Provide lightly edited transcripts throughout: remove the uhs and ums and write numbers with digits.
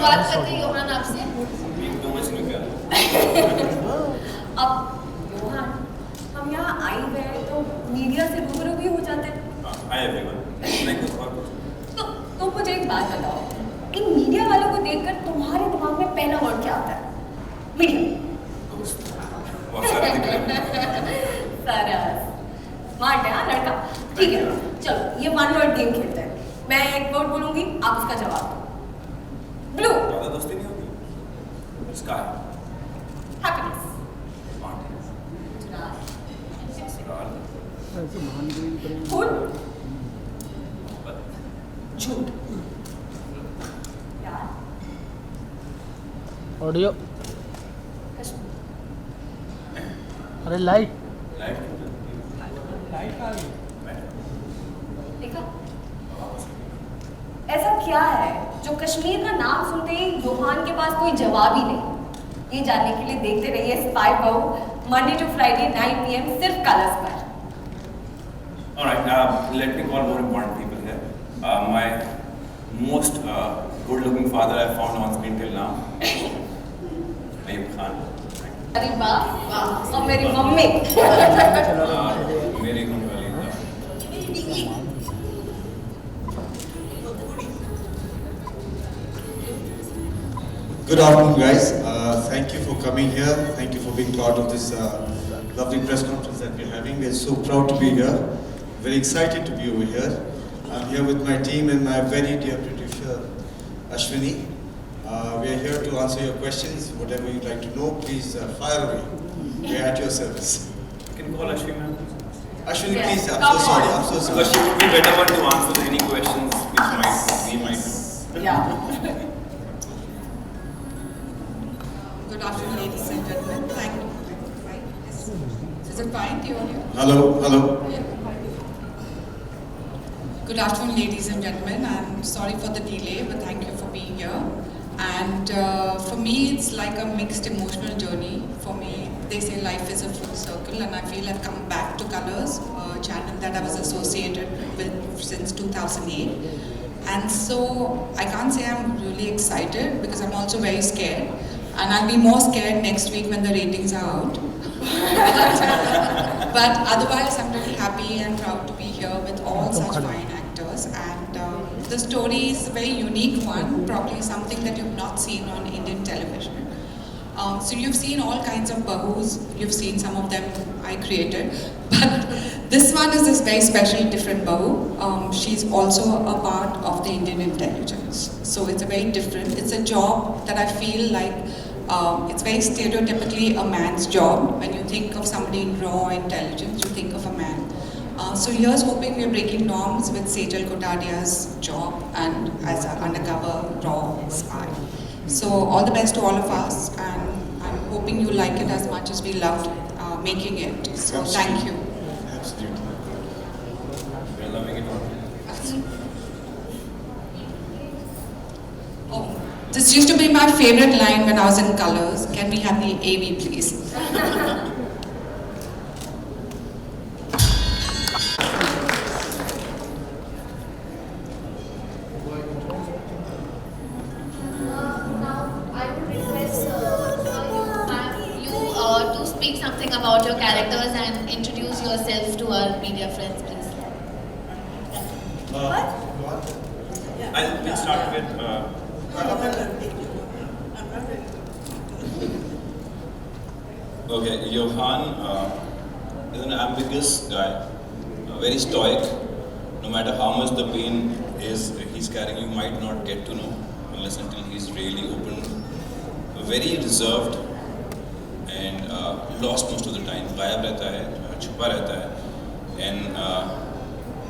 शुरुआत करते हैं योहान आपसे। एक दो महीने क्या अब योहान, हम यहाँ आए हुए हैं तो मीडिया से रूबरू भी हो जाते हैं। हाय एवरीवन, मैं कुछ और तो मुझे एक बात बताओ, इन मीडिया वालों को देखकर तुम्हारे दिमाग में पहला वर्ड क्या आता है? मीडिया। दोस्त बहुत सारे दिख रहे हैं। सरस, स्मार्ट है हाँ लड़का। ठीक है, चलो ये वन वर्ड गेम खेलते हैं। मैं एक वर्ड बोलूंगी, आप उसका जवाब दो। ब्लू। ज़्यादा दोस्ती नहीं होगी। Sky, happiness. फूल। झूठ। प्यार। ऑडियो। कश्मीर। अरे लाइट देखा? ऐसा क्या है जो कश्मीर का नाम सुनते ही योहान के पास कोई जवाब ही नहीं? ये जानने के लिए देखते रहिए स्पाई बहू, मंडे टू फ्राइडे 9 PM सिर्फ कलर्स पर। Alright, let me call more important people here. My most good-looking father I found on screen till now, Ayub Khan. अरे वाह वाह, और मेरी मम्मी। मेरी होने वाली Good afternoon, guys. Thank you for coming here. Thank you for being part of this lovely press conference that we're having. We're so proud to be here. Very excited to be over here. I'm here with my team and my very dear producer, Ashwini. We are here to answer your questions. Whatever you'd like to know, please fire away. We're at your service. You can call Ashwini ma'am. Ashwini, Yes. please. I'm Come so sorry. on. I'm so Because sorry. she would be better one to answer any questions which we might. Yeah. Good afternoon, ladies and gentlemen. Thank you. Right? Yes. Is it fine? Do you want to? Hello, hello. Good afternoon, ladies and gentlemen. I'm sorry for the delay, but thank you for being here. And for me, it's like a mixed emotional journey. For me, they say life is a full circle, and I feel I've come back to Colors, a channel that I was associated with since 2008. And so I can't say I'm really excited because I'm also very scared. And I'll be more scared next week when the ratings are out. But otherwise, I'm really happy and proud to be here with all such fine actors. And the story is a very unique one, probably something that you've not seen on Indian television. So you've seen all kinds of bahus, you've seen some of them I created, but this one is this very special, different bahu. She's also a part of the Indian intelligence. So it's a very different, it's a job that I feel like it's very stereotypically a man's job. When you think of somebody in raw intelligence, you think of a man. So here's hoping we're breaking norms with Sejal Kotadia's job and as an undercover raw spy. So all the best to all of us, and I'm hoping you like it as much as we loved making it. So thank you. Absolutely. We're loving it all. Oh, this used to be my favorite line when I was in Colors. Can we have the AV, please? Now, I would request you to speak something about your characters and introduce yourself to our media friends, please. We'll start with. Okay, Johan is an ambiguous guy, very stoic. No matter how much the pain is he's carrying, you might not get to know unless until he's really open. Very reserved and lost most of the time. गायब रहता है, छुपा रहता है, and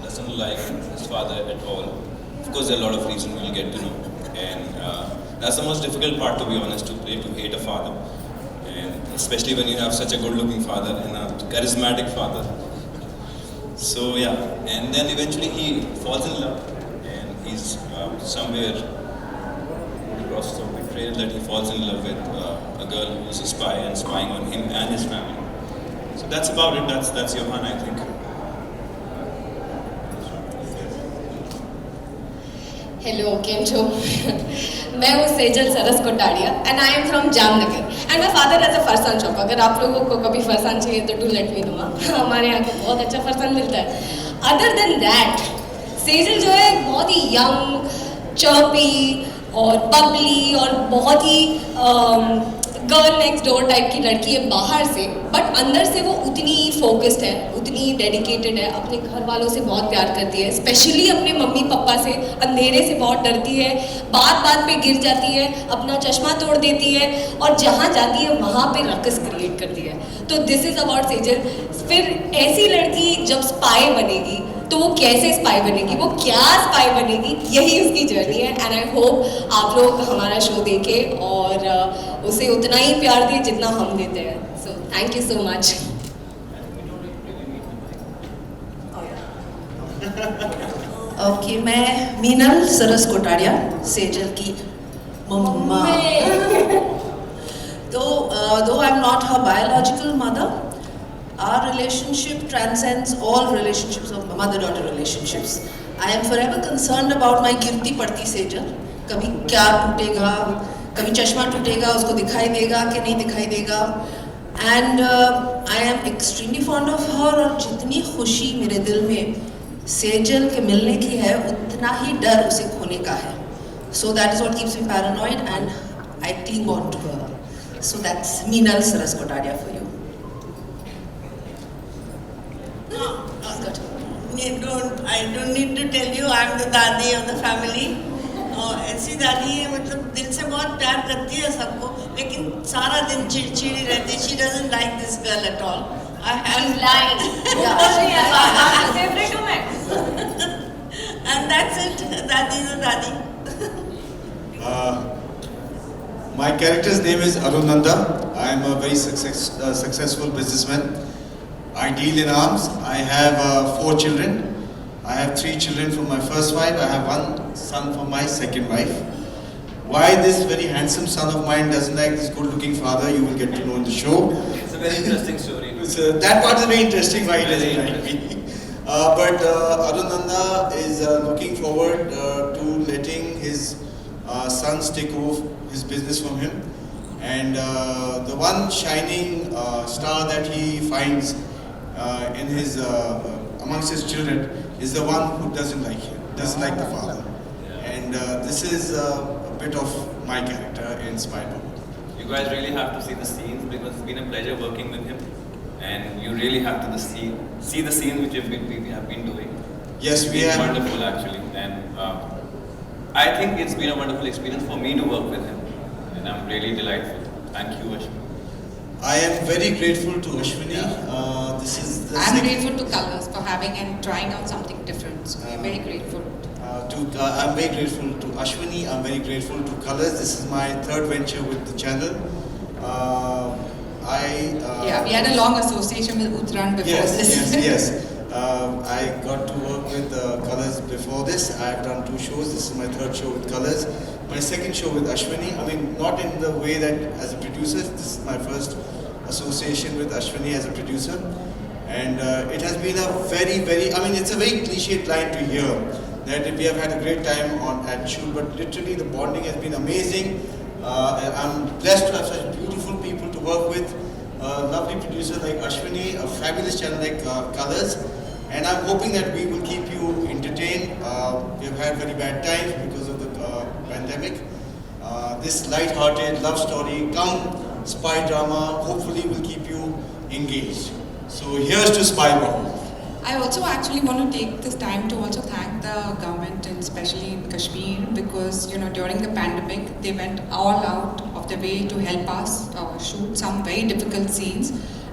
doesn't like his father at all. Of course, there are a lot of reasons we'll get to know, and that's the most difficult part, to be honest, to play, to hate a father, and especially when you have such a good-looking father and a charismatic father. So yeah, and then eventually he falls in love, and he's somewhere in the process of betrayal that he falls in love with a girl who's a spy and spying on him and his family. So that's about it. That's Johan, I think. Hello केम छो मैं हूँ Sejal Saras Kotadiya and I am from Jamnagar and my father as a farsan shop. अगर आप लोगों को कभी फरसान चाहिए तो डू लेट मी नो. हमारे यहाँ पे बहुत अच्छा फरसान मिलता है. अदर देन दैट सेजल जो है बहुत ही यंग, चर्पी और बबली और बहुत ही गर्ल नेक्स्ट डोर टाइप की लड़की है बाहर से, बट अंदर से वो उतनी फोकस्ड है, उतनी डेडिकेटेड है, अपने घर वालों से बहुत प्यार करती है, स्पेशली अपने मम्मी पापा से. अंधेरे से बहुत डरती है, बात बात पे गिर जाती है, अपना चश्मा तोड़ देती है और जहाँ जाती है वहाँ पे रकस क्रिएट करती है. तो दिस इज़ अबाउट सेजल. फिर ऐसी लड़की जब स्पाई बनेगी तो वो कैसे स्पाई बनेगी, वो क्या स्पाई बनेगी, यही उसकी जर्नी है. एंड आई होप आप लोग हमारा शो देखें और उसे उतना ही प्यार दें जितना हम देते हैं. So thank you so much. Okay, मैं मीनल सरस कोटाड़िया, सेजल की मम्मा. तो though I'm not her biological mother, our relationship transcends all relationships of mother-daughter relationships. I am forever concerned about my गिरती पड़ती सेजल. कभी क्या टूटेगा, कभी चश्मा टूटेगा, उसको दिखाई देगा कि नहीं दिखाई देगा. And I am extremely fond of her. और जितनी खुशी मेरे दिल में सेजल के मिलने की है, उतना ही डर उसे खोने का है. So that is what keeps me paranoid and I cling on to her. So that's Meenal Saras Kotadia for you. I don't need to tell you, I'm the दादी of the family. ऐसी दादी है, मतलब दिल से बहुत प्यार करती है सबको, लेकिन सारा दिन चिड़चिड़ी रहती है. She doesn't like this girl at all. I have lying. Yeah, favorite हूँ मैं. And that's it. दादी तो दादी. My character's name is Arun Nanda. I am a very successful businessman. I deal in arms. I have 4 children. I have 3 children from my first wife. I have 1 son from my second wife. Why this very handsome son of mine doesn't like this good-looking father, you will get to know in the show. It's a very interesting story. That part is very interesting. Why he doesn't like me. But Arun Nanda is looking forward to letting his sons take over his business from him, and the one shining star that he finds in his amongst his children is the one who doesn't like him, doesn't like the father. And this is a bit of my character in Spy Bubble. You guys really have to see the scenes because it's been a pleasure working with him, and you really have to see the scenes which we have been doing. Yes, we It's have. wonderful actually, and I think it's been a wonderful experience for me to work with him, and I'm really delightful. Thank you, Ashwin. I am very grateful to Ashwini. This is the I'm grateful to Colors for having and trying out something different. So we're very grateful. I'm very grateful to Ashwini. I'm very grateful to Colors. This is my 3rd venture with the channel. Yeah, we had a long association with Uttaran before this. Yes. I got to work with Colors before this. I have done 2 shows. This is my 3rd show with Colors. My 2nd show with Ashwini. I mean, not in the way that as a producer. This is my first association with Ashwini as a producer. And it has been a very, I mean, it's a very cliched line to hear that we have had a great time at shoot, but literally the bonding has been amazing. I'm blessed to have such beautiful people to work with. A lovely producer like Ashwini, a fabulous channel like Colors, and I'm hoping that we will keep you entertained. We have had very bad times because of the pandemic. This light-hearted love story, come spy drama, hopefully will keep you engaged. So here's to Spy Bubble. I also actually want to take this time to also thank the government, and especially in Kashmir, because during the pandemic they went all out of their way to help us shoot some very difficult scenes,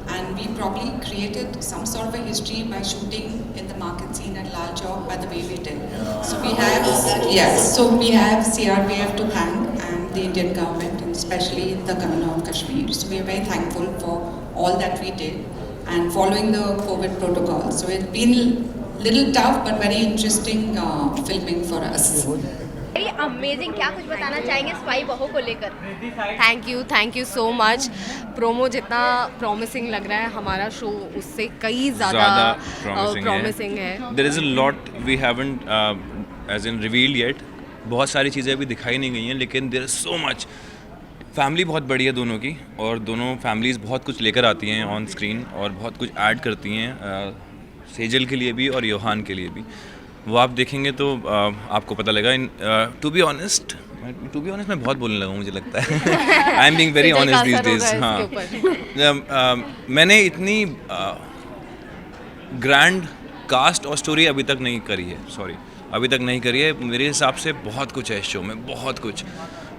and we probably created some sort of a history by shooting in the market scene at Lal Chowk by the way we did. So we have CRPF to thank and the Indian government, and especially the Governor of Kashmir. So we are very thankful for all that we did and following the COVID protocol. So it's been a little tough but very interesting filming for us. Amazing. क्या कुछ बताना चाहेंगे spy बहू को लेकर? Thank you so much. Promo जितना promising लग रहा है, हमारा शो उससे कई ज़्यादा प्रॉमिसिंग है. There is a lot we haven't as in revealed yet, बहुत सारी चीज़ें अभी दिखाई नहीं गई हैं, लेकिन there is so much. Family बहुत बड़ी है दोनों की, और दोनों फैमिलीज़ बहुत कुछ लेकर आती हैं ऑन स्क्रीन और बहुत कुछ ऐड करती हैं, सेजल के लिए भी और योहान के लिए भी। वो आप देखेंगे तो आपको पता लगेगा। टू बी ऑनेस्ट मैं बहुत बोलने लगा हूँ, मुझे लगता है। I am being very honest these days. हाँ, मैंने इतनी ग्रैंड कास्ट और स्टोरी अभी तक नहीं करी है, मेरे हिसाब से बहुत कुछ है इस शो में, बहुत कुछ,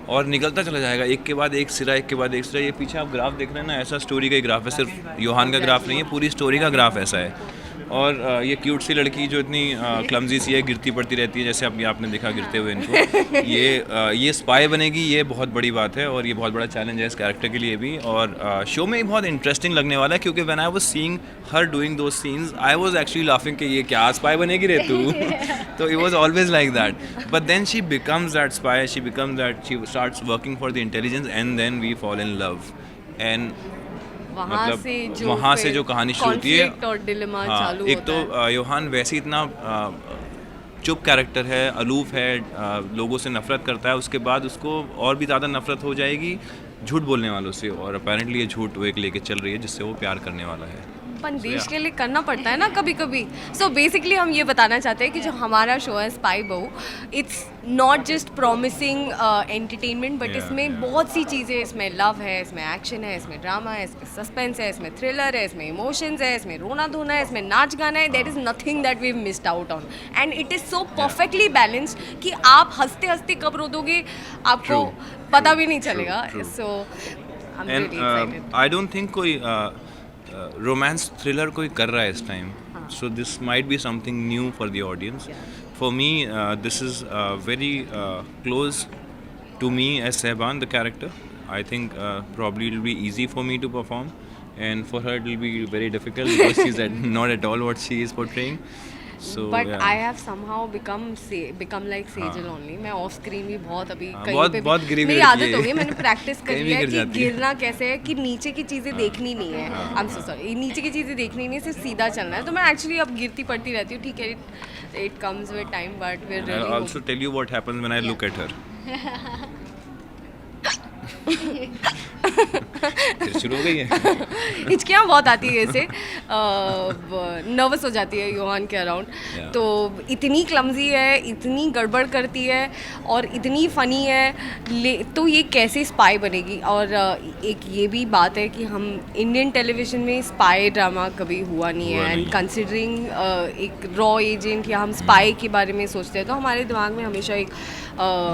और निकलता चला जाएगा एक के बाद एक सिरा, ये पीछे आप ग्राफ देख रहे हैं ना, ऐसा स्टोरी का ही ग्राफ है, सिर्फ योहान का ग्राफ नहीं है, पूरी स्टोरी का ग्राफ ऐसा है। और ये क्यूट सी लड़की जो इतनी क्लमजी सी है, गिरती पड़ती रहती है, जैसे अभी आपने देखा गिरते हुए इनको, ये स्पाई बनेगी, ये बहुत बड़ी बात है और ये बहुत बड़ा चैलेंज है इस कैरेक्टर के लिए भी। और शो में बहुत इंटरेस्टिंग लगने वाला है, क्योंकि when I was seeing her doing those scenes I was actually laughing कि ये क्या स्पाई बनेगी रे तू। तो it was always like that, but then she becomes that spy, she starts working for the intelligence and then we fall in love. And वहाँ से जो कहानी शुरू होती है, हाँ, एक तो योहान वैसे इतना चुप कैरेक्टर है, अलूफ है, लोगों से नफरत करता है, उसके बाद उसको और भी ज़्यादा नफरत हो जाएगी झूठ बोलने वालों से, और अपेरेंटली ये झूठ वो एक लेके चल रही है जिससे वो प्यार करने वाला है। अपन देश के लिए करना पड़ता है ना कभी कभी। सो बेसिकली हम ये बताना चाहते हैं कि जो हमारा शो है स्पाई बहू, it's not just promising entertainment, but इसमें बहुत सी चीज़ें, इसमें लव है, इसमें एक्शन है, इसमें ड्रामा है, इसमें सस्पेंस है, इसमें थ्रिलर है, इसमें इमोशंस है, इसमें रोना धोना है, इसमें नाच गाना है। There is nothing that we missed out on, and it is so perfectly balanced कि आप हंसते हंसते कब रो दोगे आपको पता भी नहीं चलेगा। So I am really excited. I don't think कोई रोमांस थ्रिलर कोई कर रहा है इस time, so this might be something new for the audience. For me this is very close to me as Sehban, the character. I think probably it will be easy for me to perform, and for her it will be very difficult because she's not at all what she is portraying. So, but yeah. I have somehow become like Sejal only. मैं of screen भी बहुत अभी कहीं पे बहुत गिरी मेरी आदत हो गई है, मैंने प्रैक्टिस कर लिया है कि गिरना कैसे है, कि नीचे की चीज़ें देखनी नहीं है। आई एम सो सॉरी, नीचे की चीज़ें देखनी नहीं है, सिर्फ सीधा चलना है। तो मैं एक्चुअली अब गिरती पड़ती रहती हूँ, ठीक है, it comes with time, but we're really I'll also tell you what happens when I look at her. शुरू हो गई है। हिचकियाँ बहुत आती है ऐसे, नर्वस हो जाती है योहान के अराउंड। तो इतनी क्लमजी है, इतनी गड़बड़ करती है और इतनी फ़नी है, तो ये कैसे स्पाई बनेगी। और एक ये भी बात है कि हम इंडियन टेलीविज़न में स्पाई ड्रामा कभी हुआ नहीं है, एंड कंसिडरिंग एक रॉ एजेंट या हम स्पाई के बारे में सोचते हैं तो हमारे दिमाग में हमेशा एक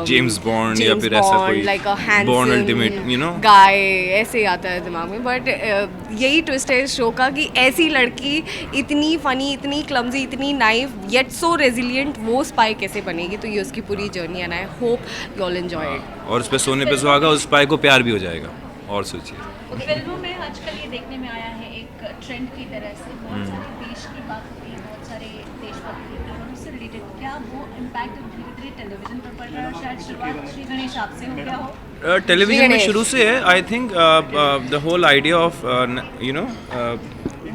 जेम्स बॉन्ड या फिर ऐसा कोई like a born ultimate you know guy ऐसे आता है दिमाग में। बट यही ट्विस्ट है इस शो का कि ऐसी लड़की इतनी फ़नी, इतनी क्लमजी, इतनी नाइव येट सो रेजिलिएंट, वो स्पाई कैसे बनेगी। तो ये उसकी पूरी जर्नी है, आई hope you all enjoy it. और उस पर सोने पे सुहागा, उस स्पाई को प्यार भी हो जाएगा। और सोचिए फिल्मों में आजकल ये देखने में आया है एक ट्रेंड की तरह से, बहुत सारे देश की बात होती है, बहुत सारे देशभक्ति और उससे रिलेटेड, क्या वो इम्पैक्ट धीरे धीरे टेलीविजन पर पड़ रहा है और शायद शुरुआत श्री गणेश आपसे हो गया हो? टेलीविजन में शुरू से है। I think the whole idea of you know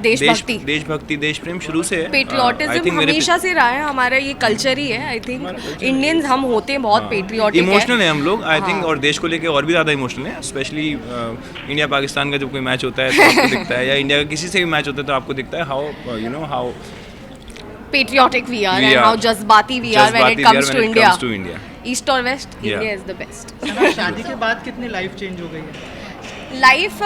देशभक्ति, देश प्रेम शुरू से है। पेट्रियोटिज्म हमेशा से रहा है, हमारा ये कल्चर ही है। आई थिंक इंडियंस हम होते हैं बहुत पेट्रियोटिक, इमोशनल है हम लोग। आई थिंक और देश को लेके और भी ज़्यादा इमोशनल है। स्पेशली इंडिया पाकिस्तान का जब कोई मैच होता है तो आपको दिखता है, या इंडिया का किसी से भी मैच होता है तो आपको दिखता है how you know how patriotic we are and how जज्बाती we are when it comes to India. East और West, India is the best. शादी के बाद कितनी लाइफ चेंज हो गई है? लाइफ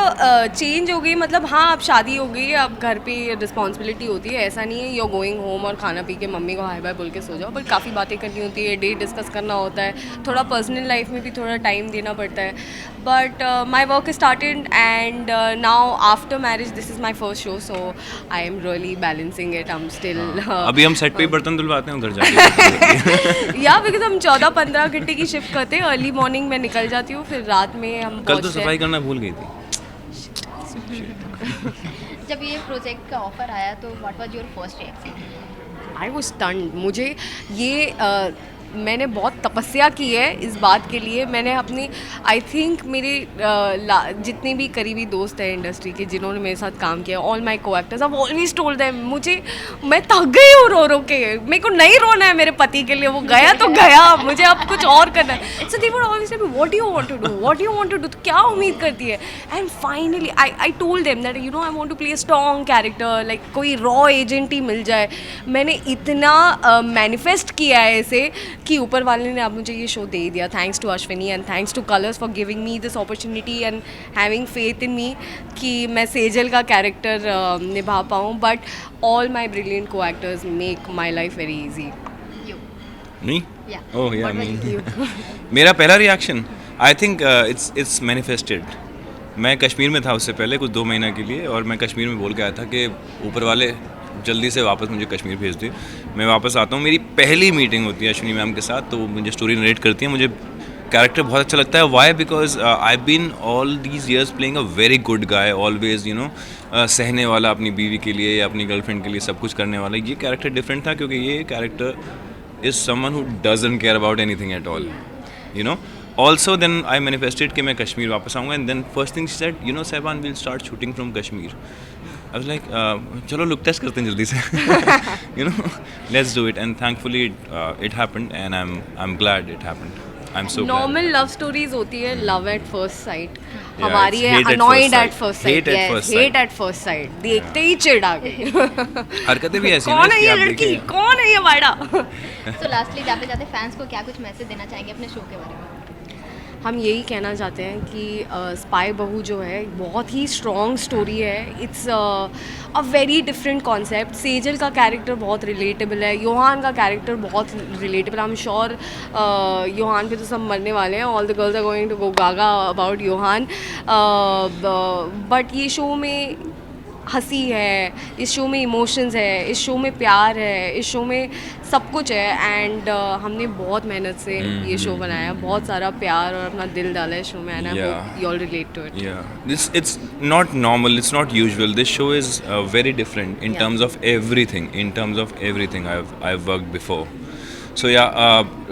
चेंज हो गई मतलब, हाँ अब शादी हो गई है, अब घर पे रिस्पॉन्सिबिलिटी होती है। ऐसा नहीं है you're going home और खाना पी के मम्मी को हाय बाय बोल के सो जाओ, बट काफ़ी बातें करनी होती है, डेट डिस्कस करना होता है, थोड़ा पर्सनल लाइफ में भी थोड़ा टाइम देना पड़ता है। But my work started and now after marriage this is my first show, so I am really balancing it. I am still अभी हम सेट पे ही बर्तन धुलवाते हैं उधर जाके या बिकॉज हम 14-15 घंटे की शिफ्ट करते हैं, अर्ली मॉर्निंग में निकल जाती हूँ, फिर रात में हम कल तो सफाई करना भूल गई थी। जब ये प्रोजेक्ट का ऑफर आया तो what was your first reaction? I was stunned. मुझे ये मैंने बहुत तपस्या की है इस बात के लिए। मैंने अपनी आई थिंक मेरे जितने भी करीबी दोस्त हैं इंडस्ट्री के जिन्होंने मेरे साथ काम किया, ऑल माई को actors I always told them, मैं थक गई हूँ रो के, मेरे को नहीं रोना है मेरे पति के लिए, वो गया तो गया, मुझे अब कुछ और करना है। So they would always say what do you want to do, what do you want to do, तो क्या उम्मीद करती है। And finally I told them that you know I want to play a strong character, like कोई रॉ agent ही मिल जाए। मैंने इतना मैनिफेस्ट किया है इसे कि ऊपर वाले ने अब मुझे ये शो दे दिया। Thanks to Ashwini and thanks to Colors for giving me this opportunity and having faith in me कि मैं सेजल का कैरेक्टर निभा पाऊँ। But all my brilliant co actors make my life very easy. Me? Yeah. Oh yeah, me. मेरा पहला reaction I think it's manifested. मैं कश्मीर में था उससे पहले कुछ 2 महीना के लिए, और मैं कश्मीर में बोल के आया था कि ऊपर वाले जल्दी से वापस मुझे कश्मीर भेज दे, मैं वापस आता हूँ। मेरी पहली मीटिंग होती है अश्विनी मैम के साथ, तो वो मुझे स्टोरी नरेट करती है। मुझे कैरेक्टर बहुत अच्छा लगता है। Why? Because I been all these years playing a very good guy, always you know सहने वाला अपनी बीवी के लिए या अपनी गर्लफ्रेंड के लिए सब कुछ करने वाला। ये कैरेक्टर डिफरेंट था क्योंकि ये character is someone who doesn't care about anything at all, you know. Also then I manifested कि मैं कश्मीर वापस आऊँगा, and then first thing she said, you know Sehban will start shooting from Kashmir. I was like, चलो look test करते हैं जल्दी से, you know, let's do it. And thankfully it happened, and I'm glad it happened. I'm so glad. Normal love stories होती है love at first sight, हमारी है annoyed at first sight, hate at first sight, देखते ही चिढ़ आ गई। हरकतें भी ऐसी हैं। कौन है ये लड़की, कौन है ये वाड़ा? तो लास्टली जाते जाते फैंस को क्या कुछ मैसेज देना चाहेंगे अपने शो के बारे में? हम यही कहना चाहते हैं कि स्पाई बहू जो है बहुत ही स्ट्रॉन्ग स्टोरी है। It's a very different concept. Sejal का कैरेक्टर बहुत रिलेटेबल है, योहान का कैरेक्टर बहुत relatable. I am sure Yohan पे तो सब मरने वाले हैं, all the girls are going to go gaga about Yohan. But ये शो में हंसी है, इस शो में इमोशंस है, इस शो में प्यार है, इस शो में सब कुछ है। एंड हमने बहुत मेहनत से ये शो बनाया, बहुत सारा प्यार और अपना दिल डाला है शो में, and I hope you all relate to it. It's not normal, it's not usual. This show is very different in terms of everything I've worked before. So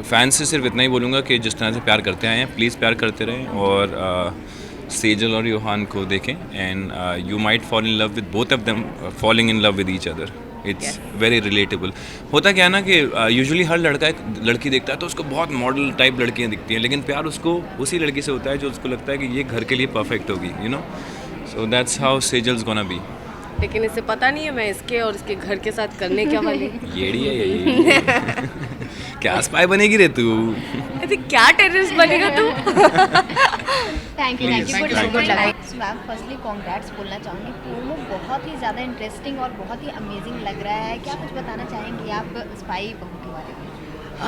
fans से सिर्फ इतना ही बोलूँगा कि जिस तरह से प्यार करते आए हैं, प्लीज़ प्यार करते रहें, और सेजल और योहान को देखें, and you might fall in love with both of them falling in love with each other. It's very relatable. होता क्या है ना कि यूजुअली हर लड़का एक लड़की देखता है तो उसको बहुत मॉडल टाइप लड़कियाँ दिखती हैं, लेकिन प्यार उसको उसी लड़की से होता है जो उसको लगता है कि ये घर के लिए परफेक्ट होगी, you know. So that's how Sejal's gonna be. लेकिन इसे पता नहीं है मैं इसके और इसके घर के साथ करने क्या वाली। येड़ी है ये। क्या स्पाई बनेगी रे तू? अरे क्या टेररिस्ट बनेगा तू? Thank you good luck ma'am. Firstly congrats बोलना चाहूँगी, प्रोमो बहुत ही ज़्यादा इंटरेस्टिंग और बहुत ही अमेजिंग लग रहा है। क्या कुछ बताना चाहेंगी आप स्पाई बहू के बारे में?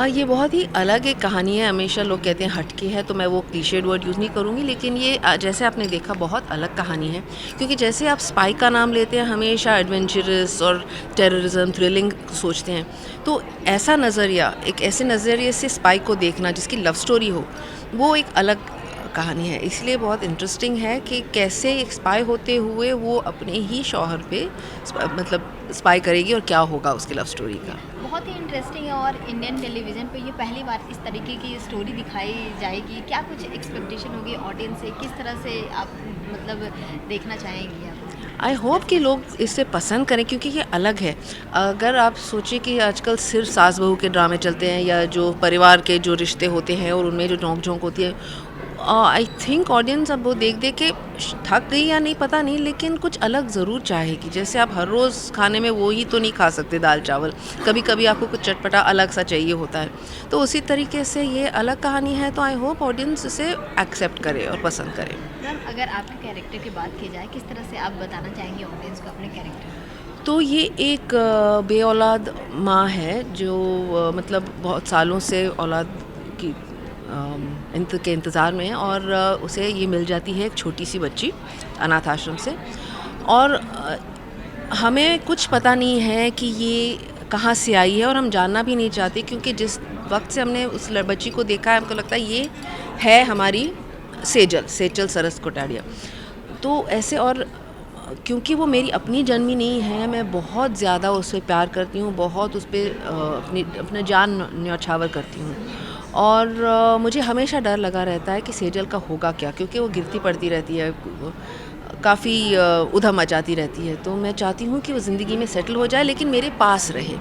ये बहुत ही अलग एक कहानी है। हमेशा लोग कहते हैं हटके है, तो मैं वो क्लीशेड वर्ड यूज़ नहीं करूँगी, लेकिन ये जैसे आपने देखा बहुत अलग कहानी है। क्योंकि जैसे आप स्पाई का नाम लेते हैं हमेशा एडवेंचरस और टेररिज्म थ्रिलिंग सोचते हैं, तो ऐसा नज़रिया, एक ऐसे नज़रिए से स्पाई को देखना जिसकी लव स्टोरी हो, वो एक अलग कहानी है। इसलिए बहुत इंटरेस्टिंग है कि कैसे एक स्पाई होते हुए वो अपने ही शौहर पे मतलब स्पाई करेगी और क्या होगा उसकी लव स्टोरी का। बहुत ही इंटरेस्टिंग है, और इंडियन टेलीविज़न पे ये पहली बार इस तरीके की स्टोरी दिखाई जाएगी। क्या कुछ एक्सपेक्टेशन होगी ऑडियंस से, किस तरह से आप मतलब देखना चाहेंगी आप? आई होप कि लोग इसे पसंद करें क्योंकि ये अलग है। अगर आप सोचें कि आजकल सिर्फ सास बहू के ड्रामे चलते हैं या जो परिवार के जो रिश्ते होते हैं और उनमें जो नोक झोंक होती है, आई थिंक ऑडियंस अब वो देख देख के थक गई या नहीं पता नहीं, लेकिन कुछ अलग ज़रूर चाहेगी। जैसे आप हर रोज़ खाने में वो ही तो नहीं खा सकते दाल चावल, कभी कभी आपको कुछ चटपटा अलग सा चाहिए होता है। तो उसी तरीके से ये अलग कहानी है, तो आई होप ऑडियंस इसे एक्सेप्ट करे और पसंद करे। मैम अगर आपके कैरेक्टर की बात की जाए, किस तरह से आप बताना चाहेंगे ऑडियंस को अपने कैरेक्टर? तो ये एक बे औलाद माँ है जो मतलब बहुत सालों से औलाद की के इंतज़ार में है, और उसे ये मिल जाती है एक छोटी सी बच्ची अनाथ आश्रम से, और हमें कुछ पता नहीं है कि ये कहाँ से आई है और हम जानना भी नहीं चाहते, क्योंकि जिस वक्त से हमने उस बच्ची को देखा है हमको लगता है ये है हमारी सेजल सरस कोटाड़िया। तो ऐसे और क्योंकि वो मेरी अपनी जन्मी नहीं है, मैं बहुत ज़्यादा उससे प्यार करती हूँ, बहुत उस पर अपना जान न्यौछावर करती हूँ। और मुझे हमेशा डर लगा रहता है कि सेजल का होगा क्या, क्योंकि वो गिरती पड़ती रहती है, काफ़ी उधम मचाती रहती है। तो मैं चाहती हूँ कि वो ज़िंदगी में सेटल हो जाए, लेकिन मेरे पास रहे।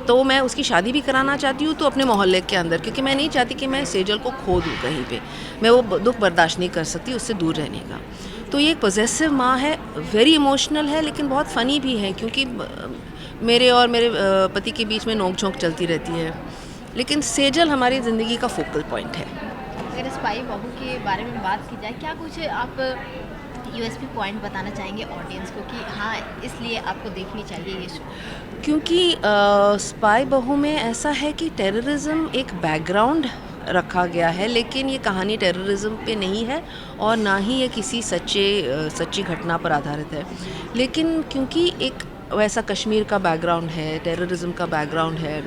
तो मैं उसकी शादी भी कराना चाहती हूँ, तो अपने मोहल्ले के अंदर, क्योंकि मैं नहीं चाहती कि मैं सेजल को खो दूँ कहीं पे। मैं वो दुख बर्दाश्त नहीं कर सकती उससे दूर रहने का। तो ये एक पॉजेसिव माँ है, वेरी इमोशनल है, लेकिन बहुत फ़नी भी है, क्योंकि मेरे और मेरे पति के बीच में नोक झोंक चलती रहती है। लेकिन सेजल हमारी ज़िंदगी का फोकल पॉइंट है। अगर स्पाई बहू के बारे में बात की जाए, क्या कुछ आप यूएसपी पॉइंट बताना चाहेंगे ऑडियंस को कि हाँ इसलिए आपको देखनी चाहिए ये शो? क्योंकि स्पाई बहू में ऐसा है कि टेररिज्म एक बैकग्राउंड रखा गया है, लेकिन ये कहानी टेररिज्म पे नहीं है और ना ही ये किसी सच्ची घटना पर आधारित है। लेकिन क्योंकि एक वैसा कश्मीर का बैकग्राउंड है, टेररिज्म का बैकग्राउंड है,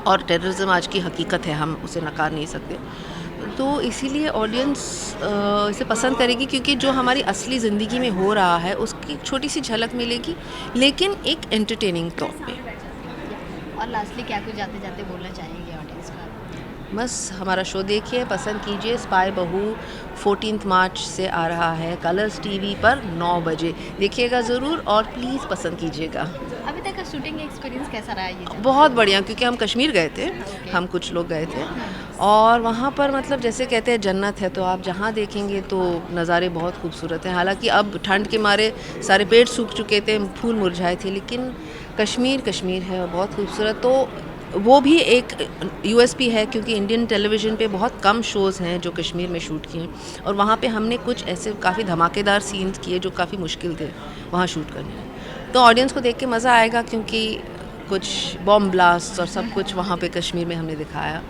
और टेररिज्म आज की हकीकत है, हम उसे नकार नहीं सकते, तो इसीलिए ऑडियंस इसे पसंद करेगी, क्योंकि जो हमारी असली ज़िंदगी में हो रहा है उसकी एक छोटी सी झलक मिलेगी, लेकिन एक एंटरटेनिंग तौर पे। और लास्टली क्या कुछ जाते जाते बोलना चाहेंगे ऑडियंस को? बस हमारा शो देखिए, पसंद कीजिए। स्पाई बहू 14 मार्च से आ रहा है कलर्स टीवी पर 9 बजे। देखिएगा ज़रूर और प्लीज़ पसंद कीजिएगा। अभी तक का शूटिंग एक्सपीरियंस कैसा रहा ये? बहुत बढ़िया, क्योंकि हम कश्मीर गए थे, हम कुछ लोग गए थे, और वहाँ पर मतलब जैसे कहते हैं जन्नत है, तो आप जहाँ देखेंगे तो नज़ारे बहुत खूबसूरत हैं। हालांकि अब ठंड के मारे सारे पेड़ सूख चुके थे, फूल मुरझाए थे, लेकिन कश्मीर है, बहुत खूबसूरत। तो वो भी एक यूएसपी है, क्योंकि इंडियन टेलीविज़न पे बहुत कम शोज़ हैं जो कश्मीर में शूट किए, और वहाँ पे हमने कुछ ऐसे काफ़ी धमाकेदार सीन्स किए जो काफ़ी मुश्किल थे वहाँ शूट करने। तो ऑडियंस को देख के मज़ा आएगा, क्योंकि कुछ बॉम्ब ब्लास्ट और सब कुछ वहाँ पे कश्मीर में हमने दिखाया।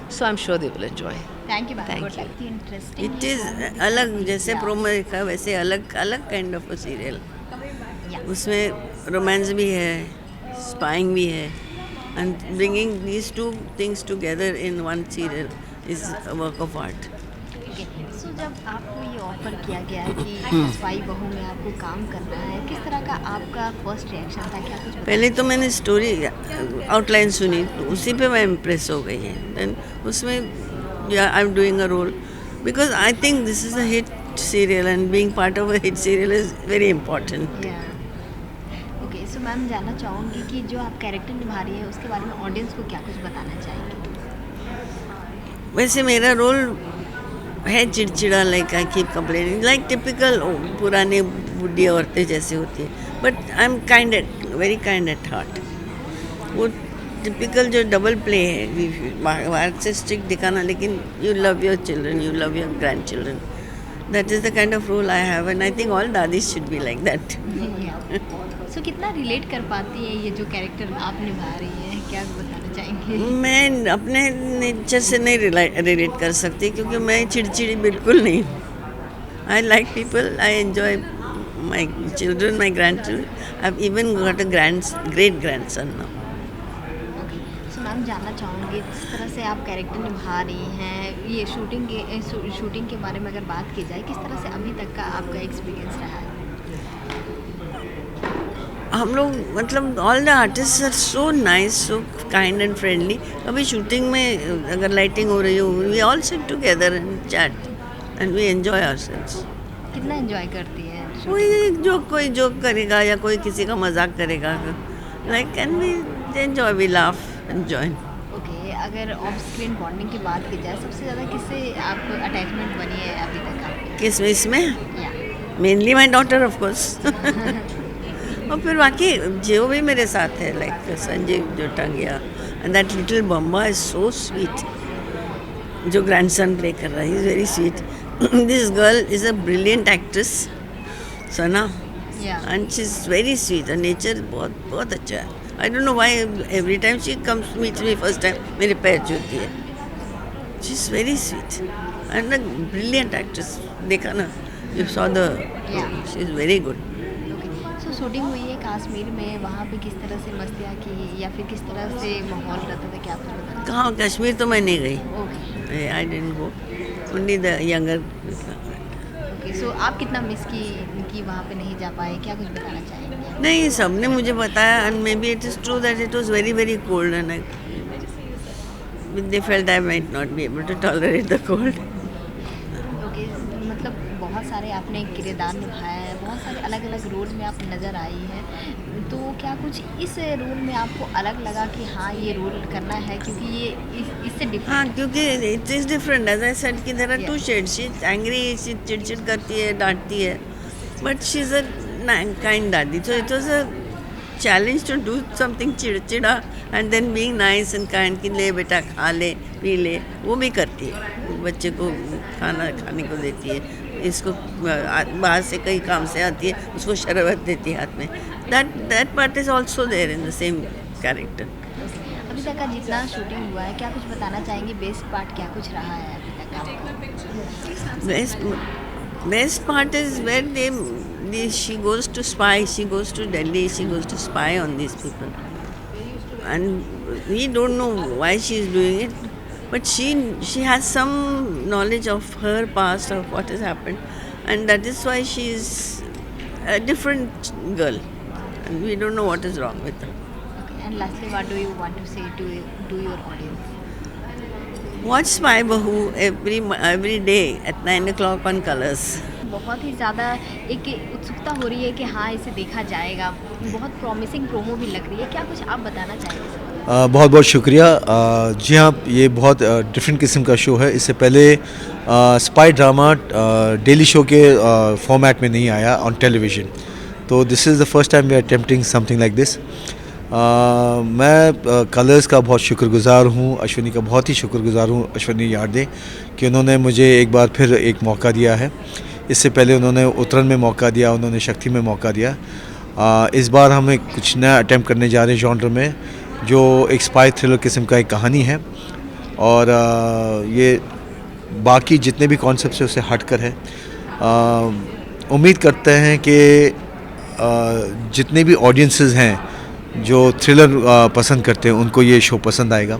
So I am sure they will enjoy. Thank you. It is अलग, जैसे प्रोमो देखा वैसे अलग काइंड ऑफ अ सीरियल। उसमें रोमांस भी है, स्पाइंग भी है, and bringing these two things together in one serial is a work of art. So जब आपको ये ऑफर किया गया कि स्पाई बहू में आपको काम करना है, किस तरह का आपका फर्स्ट रिएक्शन था? क्या कुछ पहले तो मैंने स्टोरी आउटलाइन सुनी, तो उसी पे मैं इम्प्रेस हो गई है। देन उसमें I am doing a role because I think this is a hit serial and being part of a hit serial is very important. So ma'am जानना चाहूँगी कि जो आप कैरेक्टर निभा रही है उसके बारे में ऑडियंस को क्या कुछ बताना चाहेंगे? वैसे मेरा रोल है चिड़चिड़ा, like I keep complaining, like typical पुराने बुढ़ी औरतें जैसे होती है, but I am very kind at heart. वो टिपिकल जो डबल प्ले है, बाहर से स्ट्रिक्ट दिखाना, लेकिन you love your children, you love your grand children. That is the kind of role I have, and I think all dadis should be like that. So कितना relate कर पाती है ये जो कैरेक्टर आप निभा रही है, क्या बताना चाहेंगे? मैं अपने नेचर से नहीं रिलेट कर सकती, क्योंकि मैं चिड़चिड़ी बिल्कुल नहीं हूँ। I like people, I enjoy my children, my grand children. I have even got a great grandson now. So ma'am जानना चाहूँगी, जिस तरह से आप कैरेक्टर निभा रही हैं, ये शूटिंग के बारे में अगर बात की जाए, किस तरह से अभी तक का आपका एक्सपीरियंस रहा है? हम लोग मतलब all the artist are so nice, so kind and friendly. अभी शूटिंग में अगर लाइटिंग हो रही हो, we all sit together and chat and we enjoy ourselves. कितना एंजॉय करती है? कोई जोक करेगा या कोई किसी का मजाक करेगा, like can we enjoy, we laugh enjoy. Okay, अगर ऑफ स्क्रीन बॉन्डिंग की बात की जाए, सबसे ज़्यादा किससे आपको अटैचमेंट बनी है अभी तक आपकी? किस में? इसमें mainly my daughter of course. और फिर बाकी जो भी मेरे साथ है, लाइक संजीव जो टंगिया, एंड दैट लिटिल बम्बा इज सो स्वीट, जो ग्रैंडसन प्ले कर रहा है, is very sweet. This girl is a brilliant actress, Sana, and she is very sweet, और नेचर बहुत अच्छा है। I don't know why every time she comes meet me first time मेरे पैर छूती है। She is very sweet and a brilliant actress. देखा ना, you saw the, she is very good. Shooting हुई है कश्मीर में, वहाँ पे किस तरह से मस्तियाँ की या फिर किस तरह से माहौल रहता था, क्या आपको बताना? कहाँ? कश्मीर तो मैं नहीं गई, I didn't go, only the younger. Okay, so आप कितना मिस की वहाँ पे नहीं जा पाए, क्या कुछ बताना चाहेंगे? नहीं, सबने मुझे बताया and maybe it is true that it was very very cold and they felt I might not be able to tolerate the cold. Okay, मतलब बहुत सारे आपने किरदार निभाया है, बहुत सारे अलग अलग रोल में आप नज़र आई हैं, तो क्या कुछ इस रोल में आपको अलग लगा कि हाँ ये रोल करना है, क्योंकि ये इससे डिफरेंट? हाँ, क्योंकि it is different as I said कि there are two shades, she is angry, she चिड़चिड़ करती है, डांटती है, but she is a kind dadi, so it was a challenge to do something चिड़चिड़ा and then being nice and kind कि ले बेटा खा ले पी ले, वो भी करती है, बच्चे को खाना खाने को देती है, इसको बाहर से कई काम से आती है, उसको शरबत देती है हाथ में, that part is also there in the same character. अभी तक का जितना शूटिंग हुआ है, क्या कुछ बताना चाहेंगे, बेस्ट पार्ट क्या कुछ रहा है अभी तक आपका? Best part is where she goes to spy, she goes to Delhi, she goes to spy on these people. And we don't know why she is doing it, but she has some knowledge of her past, of what has happened, and that is why she is a different girl, and we don't know what is wrong with her. Okay, and lastly, what do you want to say to your audience? Watch Spy Bahu every day at 9 o'clock on Colors. बहुत ही ज़्यादा एक उत्सुकता हो रही है कि हाँ इसे देखा जाएगा, बहुत प्रॉमिसिंग प्रोमो भी लग रही है, क्या कुछ आप बताना चाहेंगे? बहुत बहुत शुक्रिया। जी हाँ, ये बहुत डिफरेंट किस्म का शो है। इससे पहले स्पाई ड्रामा डेली शो के फॉर्मेट में नहीं आया ऑन टेलीविज़न, तो this is the first time we are attempting something like this. मैं कलर्स का बहुत शुक्रगुज़ार हूँ, अश्विनी का बहुत ही शुक्रगुज़ार हूँ, अश्विनी यार्दे, कि उन्होंने मुझे एक बार फिर एक मौका दिया है। इससे पहले उन्होंने उतरन में मौका दिया, उन्होंने शक्ति में मौका दिया। इस बार हम एक कुछ नया अटैम्प्ट करने जा रहे हैं जॉनर में, जो एक स्पाई थ्रिलर किस्म का एक कहानी है, और ये बाकी जितने भी कॉन्सेप्ट है उससे हट कर है। उम्मीद करते हैं कि जितने भी ऑडियंसेस हैं जो थ्रिलर पसंद करते हैं उनको ये शो पसंद आएगा।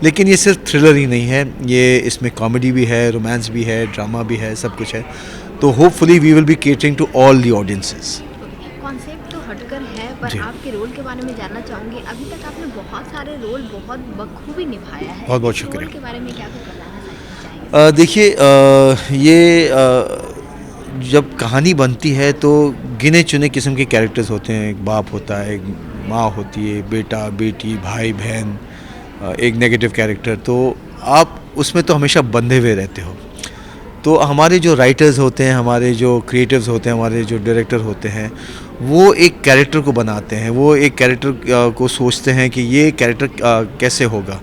लेकिन ये सिर्फ थ्रिलर ही नहीं है, ये इसमें कॉमेडी भी है, रोमांस भी है, ड्रामा भी है, सब कुछ है। तो hopefully we will be catering to all the audiences. Concept तो हटकर है, पर आपके रोल के बारे में जानना चाहूँगी। अभी तक आपने बहुत सारे रोल बहुत बखूबी निभाया है, बहुत बहुत शुक्रिया। रोल के बारे में क्या कुछ बताना चाहेंगे? देखिए, ये जब कहानी बनती है तो गिने चुने किस्म के कैरेक्टर्स होते हैं। एक बाप होता है, एक माँ होती है, बेटा बेटी, भाई बहन, एक नेगेटिव कैरेक्टर, तो आप उसमें तो हमेशा बंधे हुए रहते हो। तो हमारे जो राइटर्स होते हैं, हमारे जो क्रिएटिव्स होते हैं, हमारे जो डायरेक्टर होते हैं, वो एक कैरेक्टर को बनाते हैं, वो एक कैरेक्टर को सोचते हैं कि ये कैरेक्टर कैसे होगा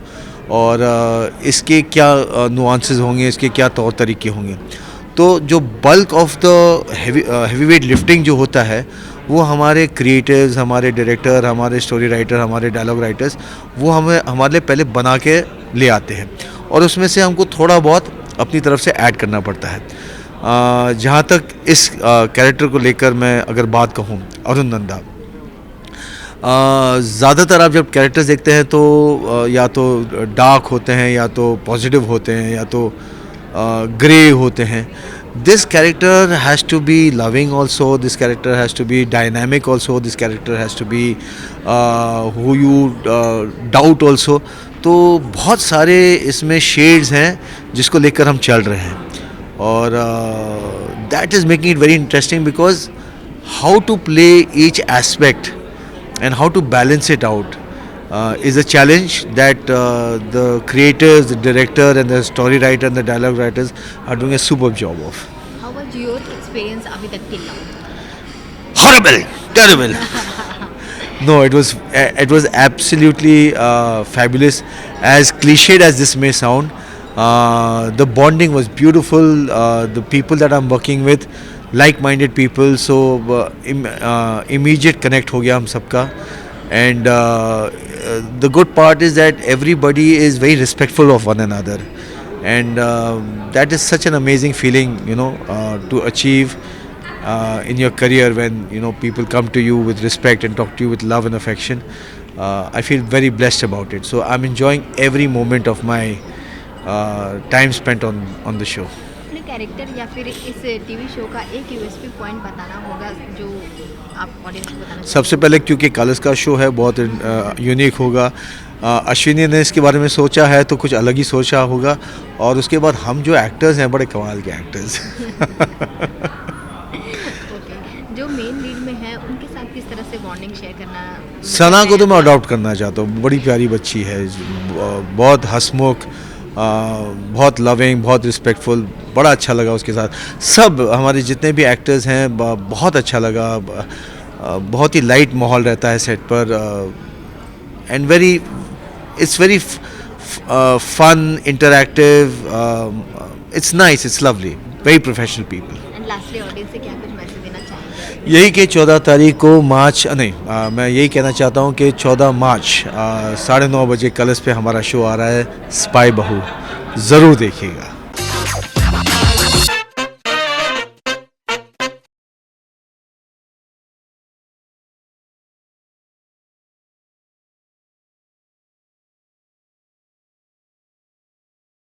और इसके क्या नुआंसेस होंगे, इसके क्या तौर तरीके होंगे। तो जो bulk of the heavy weight lifting जो होता है वो हमारे क्रिएटर्स, हमारे डायरेक्टर, हमारे स्टोरी राइटर, हमारे डायलॉग राइटर्स वो हमारे लिए पहले बना के ले आते हैं, और उसमें से हमको थोड़ा बहुत अपनी तरफ से ऐड करना पड़ता है। जहाँ तक इस कैरेक्टर को लेकर मैं अगर बात कहूँ, अरुण नंदा, ज़्यादातर आप जब कैरेक्टर्स देखते हैं तो या तो डार्क होते हैं, या तो पॉजिटिव होते हैं, या तो ग्रे होते हैं। This character has to be loving also, this character has to be dynamic also, this character has to be who you doubt also। तो बहुत सारे इसमें शेड्स हैं जिसको लेकर हम चल रहे हैं, और that is making it very interesting because how to play each aspect and how to balance it out is a challenge that the creators, the director and the story writer and the dialogue writers are doing a superb job of. How was your experience अभी तक till now? Horrible, terrible. No, it was absolutely fabulous. As cliched as this may sound, the bonding was beautiful. The people that I'm working with, like-minded people, so immediate connect हो गया हम सबका. And the good part is that everybody is very respectful of one another, and that is such an amazing feeling, to achieve in your career, when people come to you with respect and talk to you with love and affection. I feel very blessed about it, so I'm enjoying every moment of my time spent on the show. अपने character या फिर इस TV show का एक USP point बताना होगा जो आप ऑडियंस को बताना चाहेंगे? सबसे पहले क्योंकि कलर्स का शो है, बहुत यूनिक होगा। अश्विनी ने इसके बारे में सोचा है तो कुछ अलग ही सोचा होगा, और उसके बाद हम जो एक्टर्स हैं बड़े कमाल के एक्टर्स। जो मेन लीड में है उनके साथ किस तरह से बॉन्डिंग शेयर करना? सना को तो मैं अडॉप्ट करना चाहता हूँ, बड़ी प्यारी बच्ची है, बहुत हंसमुख, बहुत लविंग, बहुत रिस्पेक्टफुल, बड़ा अच्छा लगा उसके साथ। सब हमारे जितने भी एक्टर्स हैं बहुत अच्छा लगा, बहुत ही लाइट माहौल रहता है सेट पर, and it's very fun, interactive, it's nice, it's lovely, very professional people. And lastly audience से क्या कुछ मैसेज देना चाहेंगे? यही कि 14 तारीख को मैं यही कहना चाहता हूँ कि 14 मार्च 9:30 बजे कलर्स पे हमारा शो आ रहा है, स्पाई बहू, ज़रूर देखिएगा।